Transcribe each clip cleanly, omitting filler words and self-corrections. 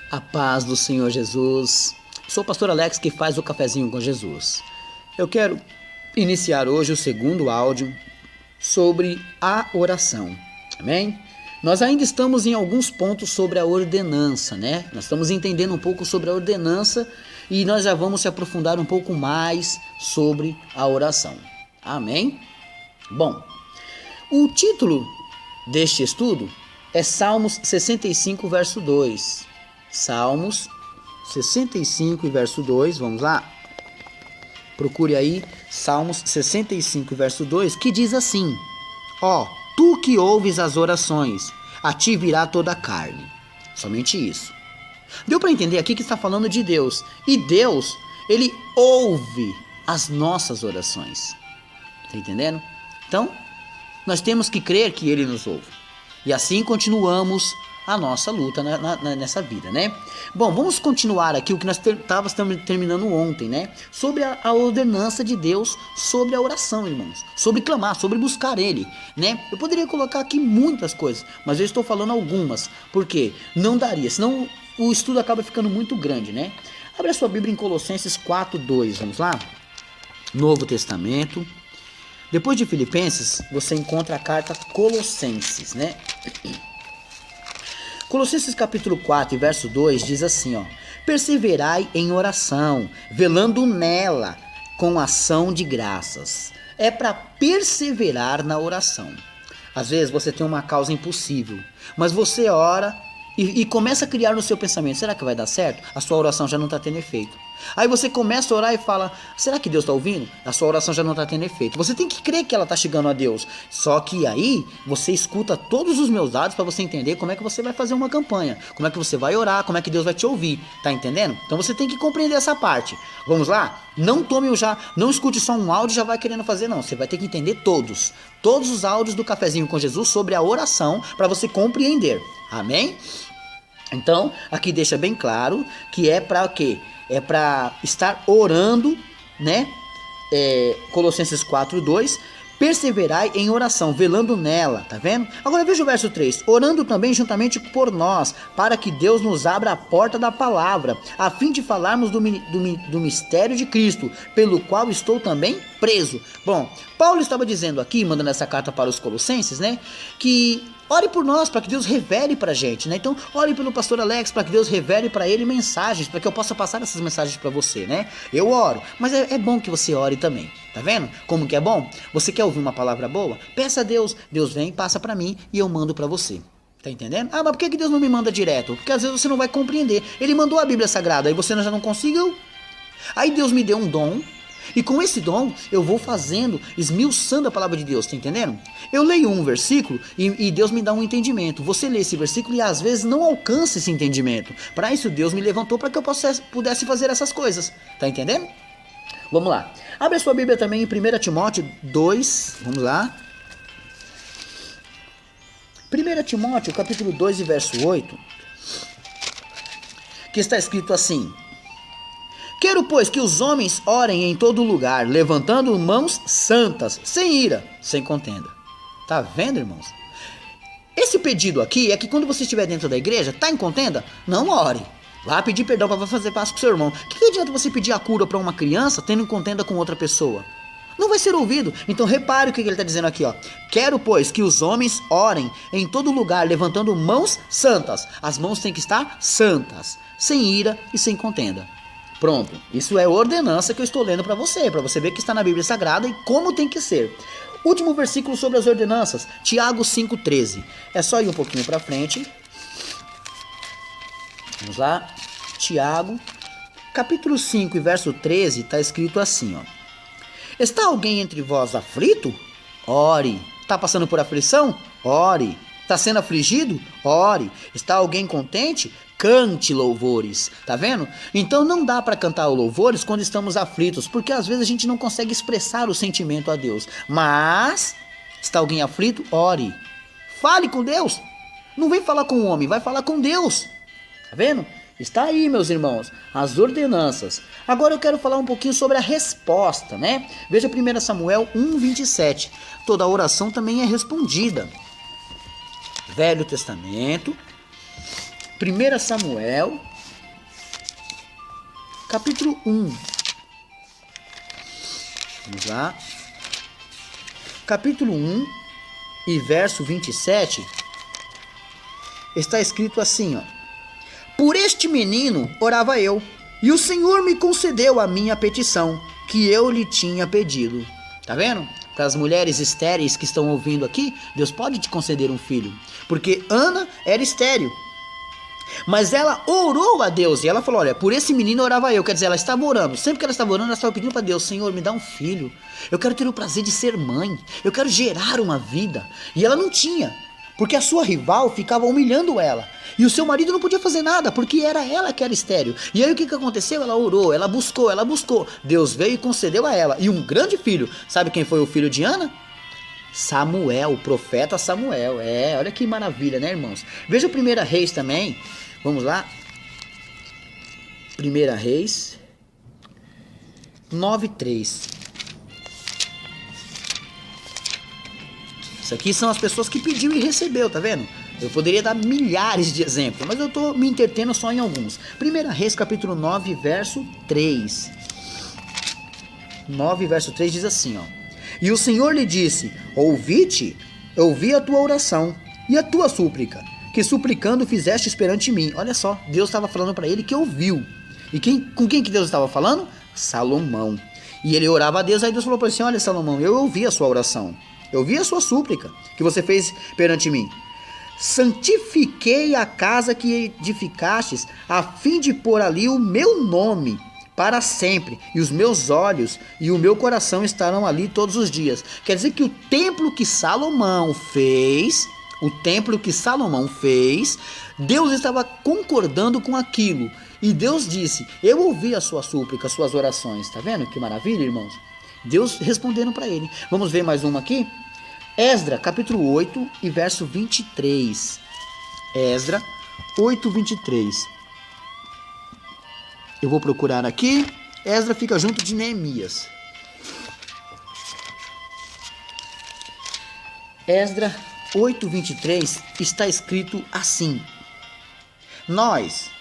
A paz do Senhor Jesus. Sou o pastor Alex que faz o cafezinho com Jesus. Eu quero iniciar hoje o segundo áudio sobre a oração. Amém? Nós ainda estamos em alguns pontos sobre a ordenança, né? Nós estamos entendendo um pouco sobre a ordenança e nós já vamos se aprofundar um pouco mais sobre a oração. Amém? Bom, o título deste estudo é Salmos 65, verso 2. Salmos 65 e verso 2, vamos lá? Procure aí, Salmos 65 verso 2, que diz assim: Ó, tu que ouves as orações, a ti virá toda a carne. Somente isso. Deu para entender aqui que está falando de Deus. E Deus, ele ouve as nossas orações. Tá entendendo? Então, nós temos que crer que ele nos ouve. E assim continuamos a nossa luta nessa vida, né? Bom, vamos continuar aqui o que nós estávamos terminando ontem, né? Sobre a ordenança de Deus sobre a oração, irmãos. Sobre clamar, sobre buscar Ele, né? Eu poderia colocar aqui muitas coisas, mas eu estou falando algumas, porque não daria, senão o estudo acaba ficando muito grande, né? Abre a sua Bíblia em Colossenses 4:2, vamos lá? Novo Testamento. Depois de Filipenses, você encontra a carta Colossenses, né? Colossenses capítulo 4 e verso 2 diz assim, ó: perseverai em oração, velando nela com ação de graças. É para perseverar na oração. Às vezes você tem uma causa impossível, mas você ora e começa a criar no seu pensamento: será que vai dar certo? A sua oração já não está tendo efeito. Aí você começa a orar e fala: será que Deus está ouvindo? A sua oração já não está tendo efeito. Você tem que crer que ela está chegando a Deus. Só que aí você escuta todos os meus dados para você entender como é que você vai fazer uma campanha, como é que você vai orar, como é que Deus vai te ouvir. Tá entendendo? Então você tem que compreender essa parte. Vamos lá? Não escute só um áudio e já vai querendo fazer, não. Você vai ter que entender todos os áudios do Cafezinho com Jesus sobre a oração para você compreender. Amém? Então, aqui deixa bem claro que é para o quê? É para estar orando, né? Colossenses 4:2, perseverai em oração, velando nela, tá vendo? Agora veja o verso 3, orando também juntamente por nós, para que Deus nos abra a porta da palavra, a fim de falarmos do mistério de Cristo, pelo qual estou também preso. Bom, Paulo estava dizendo aqui, mandando essa carta para os Colossenses, né? Que ore por nós, para que Deus revele para a gente, né? Então, ore pelo pastor Alex, para que Deus revele para ele mensagens, para que eu possa passar essas mensagens para você, né? Eu oro, mas é bom que você ore também, tá vendo? Como que é bom? Você quer ouvir uma palavra boa? Peça a Deus, Deus vem, passa para mim e eu mando para você. Tá entendendo? Ah, mas por que Deus não me manda direto? Porque às vezes você não vai compreender. Ele mandou a Bíblia Sagrada, aí você já não conseguiu. Aí Deus me deu um dom, e com esse dom eu vou fazendo, esmiuçando a palavra de Deus, tá entendendo? Eu leio um versículo e Deus me dá um entendimento. Você lê esse versículo e às vezes não alcança esse entendimento. Para isso Deus me levantou para que eu pudesse fazer essas coisas, tá entendendo? Vamos lá. Abre a sua Bíblia também em 1 Timóteo 2, vamos lá. 1 Timóteo capítulo 2 e verso 8, que está escrito assim: quero, pois, que os homens orem em todo lugar, levantando mãos santas, sem ira, sem contenda. Tá vendo, irmãos? Esse pedido aqui é que quando você estiver dentro da igreja, tá em contenda? Não ore. Vá pedir perdão para fazer paz com seu irmão. O que adianta você pedir a cura para uma criança tendo contenda com outra pessoa? Não vai ser ouvido. Então repare o que ele está dizendo aqui, ó. Quero, pois, que os homens orem em todo lugar, levantando mãos santas. As mãos têm que estar santas, sem ira e sem contenda. Pronto, isso é ordenança que eu estou lendo para você ver que está na Bíblia Sagrada e como tem que ser. Último versículo sobre as ordenanças, Tiago 5,13. É só ir um pouquinho para frente. Vamos lá, Tiago, capítulo 5 e verso 13, está escrito assim, ó. Está alguém entre vós aflito? Ore. Está passando por aflição? Ore. Está sendo afligido? Ore. Está alguém contente? Cante louvores, tá vendo? Então não dá para cantar louvores quando estamos aflitos, porque às vezes a gente não consegue expressar o sentimento a Deus. Mas, está alguém aflito? Ore. Fale com Deus. Não vem falar com o homem, vai falar com Deus. Tá vendo? Está aí, meus irmãos, as ordenanças. Agora eu quero falar um pouquinho sobre a resposta, né? Veja 1 Samuel 1:27. Toda oração também é respondida. Velho Testamento, 1 Samuel capítulo 1. Vamos lá. Capítulo 1 e verso 27. Está escrito assim, ó. Por este menino orava eu, e o Senhor me concedeu a minha petição, que eu lhe tinha pedido. Tá vendo? Para as mulheres estéreis que estão ouvindo aqui, Deus pode te conceder um filho. Porque Ana era estéril. Mas ela orou a Deus e ela falou, olha, por esse menino orava eu. Quer dizer, ela estava orando. Sempre que ela estava orando, ela estava pedindo para Deus, Senhor, me dá um filho. Eu quero ter o prazer de ser mãe. Eu quero gerar uma vida. E ela não tinha, porque a sua rival ficava humilhando ela. E o seu marido não podia fazer nada, porque era ela que era estéril. E aí o que aconteceu? Ela orou, ela buscou. Deus veio e concedeu a ela. E um grande filho. Sabe quem foi o filho de Ana? Samuel, o profeta Samuel. Olha que maravilha, né, irmãos? Veja 1 Reis também. Vamos lá. 1 Reis 9:3. Isso aqui são as pessoas que pediu e recebeu, tá vendo? Eu poderia dar milhares de exemplos, mas eu tô me entretendo só em alguns. 1 Reis capítulo 9, verso 3. 9, verso 3 diz assim, ó. E o Senhor lhe disse, ouvi a tua oração e a tua súplica, que suplicando fizestes perante mim. Olha só, Deus estava falando para ele que ouviu. E com quem que Deus estava falando? Salomão. E ele orava a Deus, aí Deus falou para ele assim, olha Salomão, eu ouvi a sua oração, eu ouvi a sua súplica, que você fez perante mim. Santifiquei a casa que edificastes, a fim de pôr ali o meu nome para sempre, e os meus olhos e o meu coração estarão ali todos os dias. Quer dizer que o templo que Salomão fez, Deus estava concordando com aquilo. E Deus disse, eu ouvi a sua súplica, as suas orações. Tá vendo que maravilha, irmãos? Deus respondendo para ele. Vamos ver mais uma aqui? Esdra, capítulo 8 e verso 23. Esdra 8, 23. Eu vou procurar aqui. Esdra fica junto de Neemias. Esdra 8, 23 está escrito assim. Nós,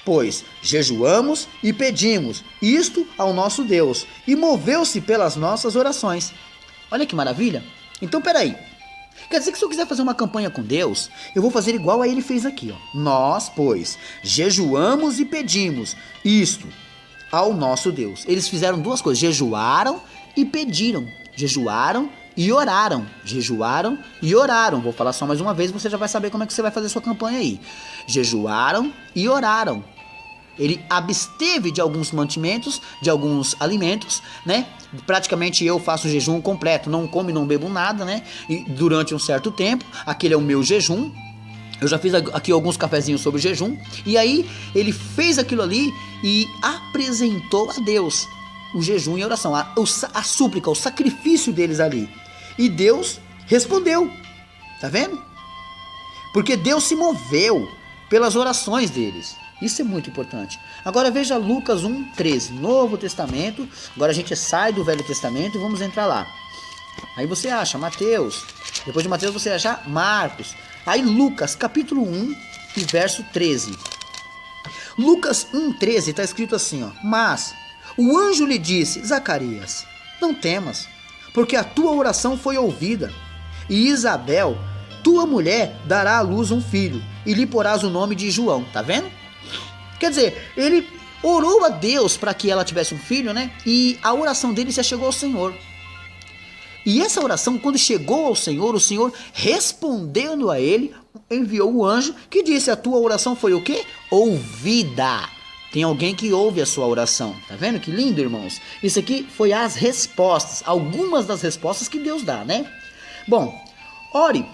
pois, jejuamos e pedimos isto ao nosso Deus, e moveu-se pelas nossas orações. Olha que maravilha. Então, peraí. Quer dizer que se eu quiser fazer uma campanha com Deus, eu vou fazer igual a ele fez aqui, ó. Nós, pois, jejuamos e pedimos isto ao nosso Deus. Eles fizeram duas coisas, jejuaram e pediram. Jejuaram e oraram. Jejuaram e oraram. Vou falar só mais uma vez, você já vai saber como é que você vai fazer sua campanha aí. Jejuaram e oraram. Ele absteve de alguns mantimentos, de alguns alimentos, né? Praticamente eu faço jejum completo, não como e não bebo nada, né? E durante um certo tempo, aquele é o meu jejum. Eu já fiz aqui alguns cafezinhos sobre o jejum. E aí ele fez aquilo ali e apresentou a Deus o jejum e a oração, a súplica, o sacrifício deles ali. E Deus respondeu, tá vendo? Porque Deus se moveu pelas orações deles. Isso é muito importante. Agora veja Lucas 1:13, Novo Testamento. Agora a gente sai do Velho Testamento e vamos entrar lá. Aí você acha Mateus. Depois de Mateus você acha Marcos. Aí Lucas, capítulo 1 e verso 13. Lucas 1:13 está escrito assim, ó. Mas o anjo lhe disse, Zacarias, não temas, porque a tua oração foi ouvida. E Isabel, tua mulher, dará à luz um filho, e lhe porás o nome de João. Tá vendo? Quer dizer, ele orou a Deus para que ela tivesse um filho, né? E a oração dele já chegou ao Senhor. E essa oração, quando chegou ao Senhor, o Senhor, respondendo a ele, enviou o anjo que disse, a tua oração foi o quê? Ouvida. Tem alguém que ouve a sua oração. Tá vendo que lindo, irmãos? Isso aqui foi as respostas, algumas das respostas que Deus dá, né? Bom, ore,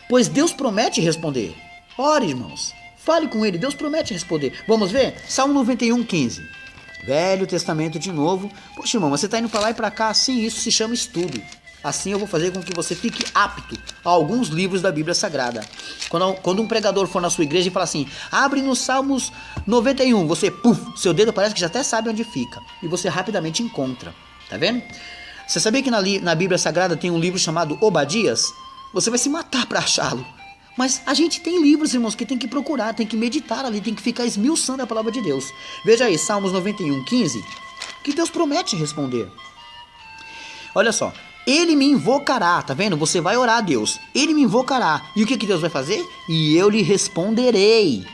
pois Deus promete responder. Ore, irmãos. Fale com ele, Deus promete responder. Vamos ver? Salmo 91:15. Velho Testamento de novo. Poxa, irmão, você está indo para lá e para cá assim, isso se chama estudo. Assim eu vou fazer com que você fique apto a alguns livros da Bíblia Sagrada. Quando um pregador for na sua igreja e falar assim, abre no Salmos 91, você, seu dedo parece que já até sabe onde fica. E você rapidamente encontra. Tá vendo? Você sabia que na Bíblia Sagrada tem um livro chamado Obadias? Você vai se matar para achá-lo. Mas a gente tem livros, irmãos, que tem que procurar, tem que meditar ali, tem que ficar esmiuçando a palavra de Deus. Veja aí, Salmos 91:15, que Deus promete responder. Olha só, ele me invocará, tá vendo? Você vai orar a Deus, ele me invocará. E o que Deus vai fazer? E eu lhe responderei.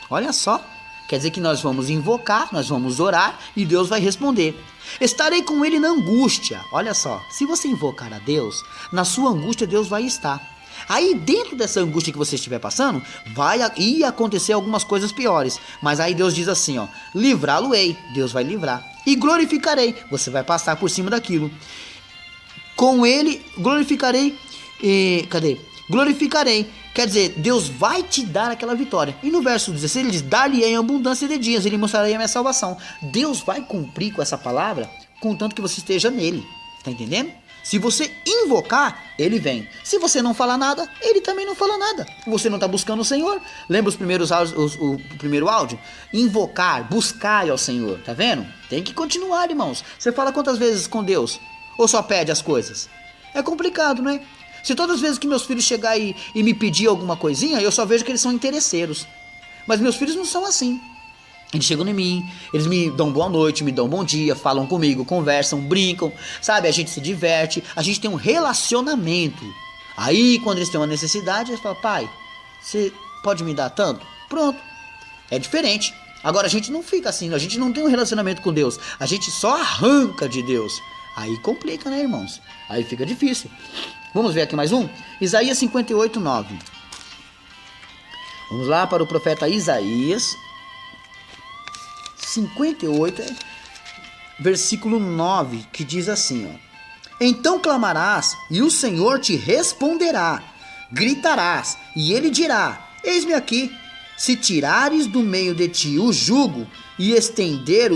Olha só, quer dizer que nós vamos invocar, nós vamos orar e Deus vai responder. Estarei com ele na angústia. Olha só, se você invocar a Deus, na sua angústia Deus vai estar. Aí dentro dessa angústia que você estiver passando, vai ir acontecer algumas coisas piores. Mas aí Deus diz assim, ó, livrá-lo-ei, Deus vai livrar. E glorificarei, você vai passar por cima daquilo. Com ele glorificarei, glorificarei, quer dizer, Deus vai te dar aquela vitória. E no verso 16 ele diz, dar-lhe-ei abundância de dias, ele mostrarei a minha salvação. Deus vai cumprir com essa palavra, contanto que você esteja nele, tá entendendo? Se você invocar, ele vem. Se você não falar nada, ele também não fala nada. Você não está buscando o Senhor. Lembra os primeiros áudios, o primeiro áudio? Invocar, buscar ao Senhor, tá vendo? Tem que continuar, irmãos. Você fala quantas vezes com Deus? Ou só pede as coisas? É complicado, né? Se todas as vezes que meus filhos chegarem e me pedir alguma coisinha, eu só vejo que eles são interesseiros. Mas meus filhos não são assim. Eles chegam em mim, eles me dão boa noite, me dão bom dia, falam comigo, conversam, brincam, sabe? A gente se diverte, a gente tem um relacionamento. Aí, quando eles têm uma necessidade, eles falam, pai, você pode me dar tanto? Pronto. É diferente. Agora, a gente não fica assim, a gente não tem um relacionamento com Deus, a gente só arranca de Deus. Aí complica, né, irmãos? Aí fica difícil. Vamos ver aqui mais um? Isaías 58:9. Vamos lá para o profeta Isaías 58, versículo 9, que diz assim, ó. Então clamarás, e o Senhor te responderá. Gritarás, e ele dirá, eis-me aqui. Se tirares do meio de ti o jugo, e estender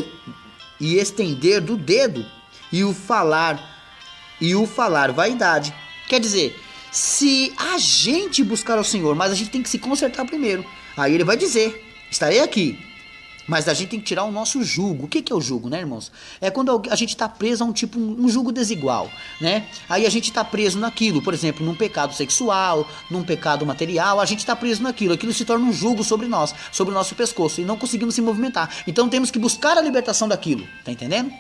do dedo, e o falar vaidade. Quer dizer, se a gente buscar ao Senhor, mas a gente tem que se consertar primeiro. Aí ele vai dizer, estarei aqui. Mas a gente tem que tirar o nosso jugo. O que é o jugo, né, irmãos? É quando a gente está preso a um jugo desigual, né? Aí a gente está preso naquilo, por exemplo, num pecado sexual, num pecado material, a gente está preso naquilo. Aquilo se torna um jugo sobre nós, sobre o nosso pescoço, e não conseguimos se movimentar. Então temos que buscar a libertação daquilo, tá entendendo?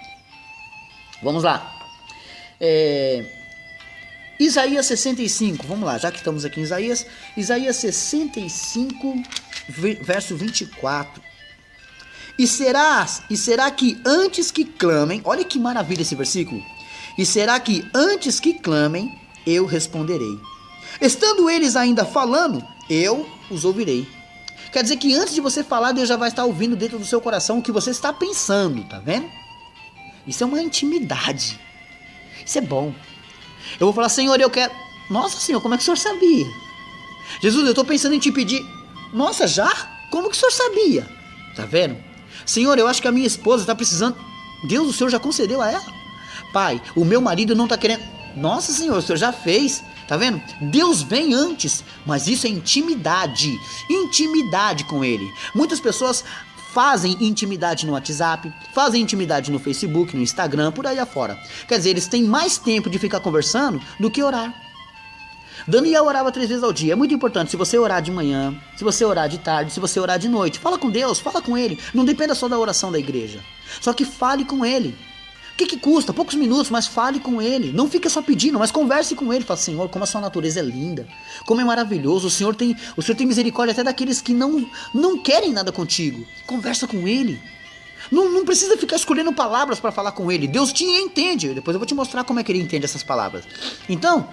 Vamos lá. Isaías 65, vamos lá, já que estamos aqui em Isaías 65, verso 24. E será que antes que clamem, olha que maravilha esse versículo. E será que antes que clamem, eu responderei. Estando eles ainda falando, eu os ouvirei. Quer dizer que antes de você falar, Deus já vai estar ouvindo dentro do seu coração o que você está pensando, tá vendo? Isso é uma intimidade. Isso é bom. Eu vou falar, Senhor, eu quero... Nossa, Senhor, como é que o Senhor sabia? Jesus, eu estou pensando em te pedir... Nossa, já? Como que o Senhor sabia? Tá vendo? Senhor, eu acho que a minha esposa está precisando... Deus, o Senhor já concedeu a ela. Pai, o meu marido não está querendo... Nossa, Senhor, o Senhor já fez. Tá vendo? Deus vem antes, mas isso é intimidade. Intimidade com Ele. Muitas pessoas fazem intimidade no WhatsApp, fazem intimidade no Facebook, no Instagram, por aí afora. Quer dizer, eles têm mais tempo de ficar conversando do que orar. Daniel orava 3 vezes ao dia. É muito importante, se você orar de manhã, se você orar de tarde, se você orar de noite, fala com Deus, fala com Ele. Não dependa só da oração da igreja. Só que fale com Ele. O que custa? Poucos minutos, mas fale com Ele. Não fique só pedindo, mas converse com Ele. Fala, Senhor, como a sua natureza é linda, como é maravilhoso. O Senhor tem misericórdia até daqueles que não querem nada contigo. Conversa com Ele. Não precisa ficar escolhendo palavras para falar com Ele. Deus te entende. Depois eu vou te mostrar como é que Ele entende essas palavras. Então,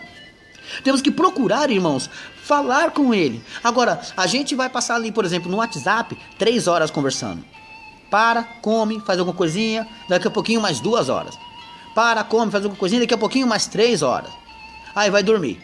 temos que procurar, irmãos, falar com Ele. Agora, a gente vai passar ali, por exemplo, no WhatsApp, 3 horas conversando. Para, come, faz alguma coisinha, daqui a pouquinho mais 2 horas. Para, come, faz alguma coisinha, daqui a pouquinho mais 3 horas. Aí vai dormir.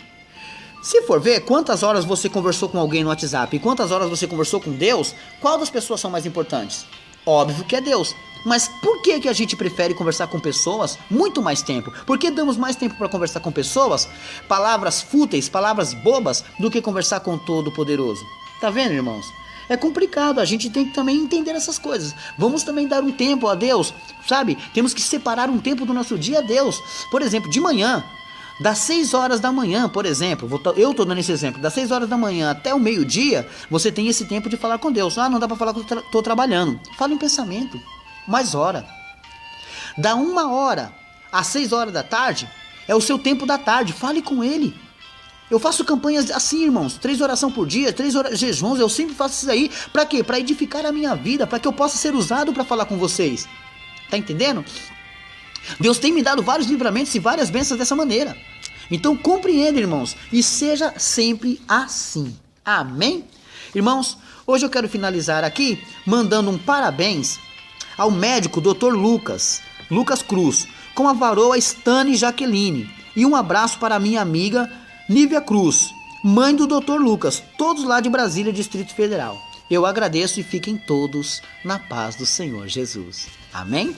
Se for ver quantas horas você conversou com alguém no WhatsApp e quantas horas você conversou com Deus, qual das pessoas são mais importantes? Óbvio que é Deus. Mas por que a gente prefere conversar com pessoas muito mais tempo? Por que damos mais tempo para conversar com pessoas, palavras fúteis, palavras bobas, do que conversar com o Todo-Poderoso? Tá vendo, irmãos? É complicado, a gente tem que também entender essas coisas. Vamos também dar um tempo a Deus, sabe? Temos que separar um tempo do nosso dia a Deus. Por exemplo, de manhã, Das 6 horas da manhã, por exemplo, eu estou dando esse exemplo, das 6 horas da manhã até o meio-dia, você tem esse tempo de falar com Deus. Ah, não dá para falar que eu estou trabalhando. Fala em pensamento, mais hora. Da 1 hora às 6 horas da tarde, é o seu tempo da tarde, fale com Ele. Eu faço campanhas assim, irmãos, 3 orações por dia, 3 jejuns, eu sempre faço isso aí. Para quê? Para edificar a minha vida, para que eu possa ser usado para falar com vocês. Tá entendendo? Deus tem me dado vários livramentos e várias bênçãos dessa maneira. Então compreenda, irmãos, e seja sempre assim. Amém? Irmãos, hoje eu quero finalizar aqui mandando um parabéns ao médico Dr. Lucas Cruz, com a varoa Stane Jaqueline. E um abraço para a minha amiga Nívia Cruz, mãe do Dr. Lucas, todos lá de Brasília, Distrito Federal. Eu agradeço e fiquem todos na paz do Senhor Jesus. Amém?